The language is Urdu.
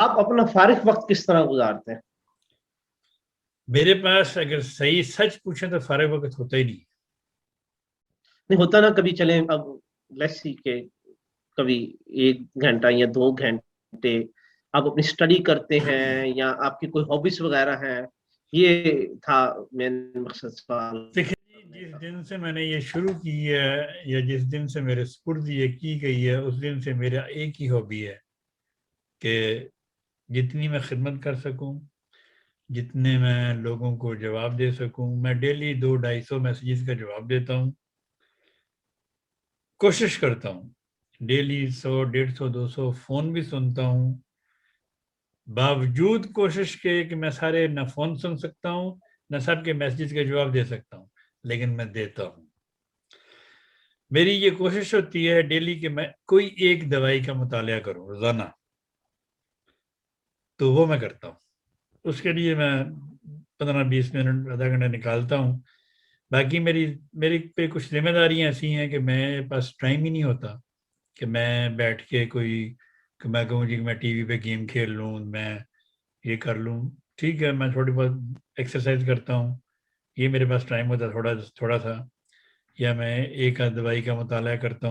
آپ اپنا فارغ وقت کس طرح گزارتے ہیں؟ میرے پاس اگر صحیح سچ پوچھیں تو فارغ وقت ہوتا ہی نہیں. نہیں ہوتا نا کبھی، چلیں اب لیٹس سی کہ کبھی 1 گھنٹہ یا 2 گھنٹے آپ اپنی اسٹڈی کرتے ہیں یا آپ کی کوئی ہابیز وغیرہ ہیں. یہ تھا مین مقصد سوال دیکھیں کرنے جس کا. دن سے میں نے یہ شروع کی ہے یا جس دن سے میرے سپرد یہ کی گئی ہے اس دن سے میرا ایک ہی ہابی ہے کہ جتنی میں خدمت کر سکوں، جتنے میں لوگوں کو جواب دے سکوں. میں ڈیلی 200-250 میسیجز کا جواب دیتا ہوں. کوشش کرتا ہوں ڈیلی 100-150-200 فون بھی سنتا ہوں. باوجود کوشش کے کہ میں سارے نہ فون سن سکتا ہوں نہ سب کے میسیجز کا جواب دے سکتا ہوں، لیکن میں دیتا ہوں. میری یہ کوشش ہوتی ہے ڈیلی کہ میں کوئی ایک دوائی کا مطالعہ کروں روزانہ، تو وہ میں کرتا ہوں. اس کے لیے میں 15-20 منٹ آدھا گھنٹہ نکالتا ہوں. باقی میری پہ کچھ ذمہ داریاں ایسی ہیں کہ میرے پاس ٹائم ہی نہیں ہوتا کہ میں بیٹھ کے کہ میں کہوں جی میں ٹی وی پہ گیم کھیل لوں، میں یہ کر لوں. ٹھیک ہے، میں تھوڑی بہت ایکسرسائز کرتا ہوں، یہ میرے پاس ٹائم ہوتا ہے تھوڑا سا، یا میں ایک آدھ دوائی کا مطالعہ کرتا ہوں.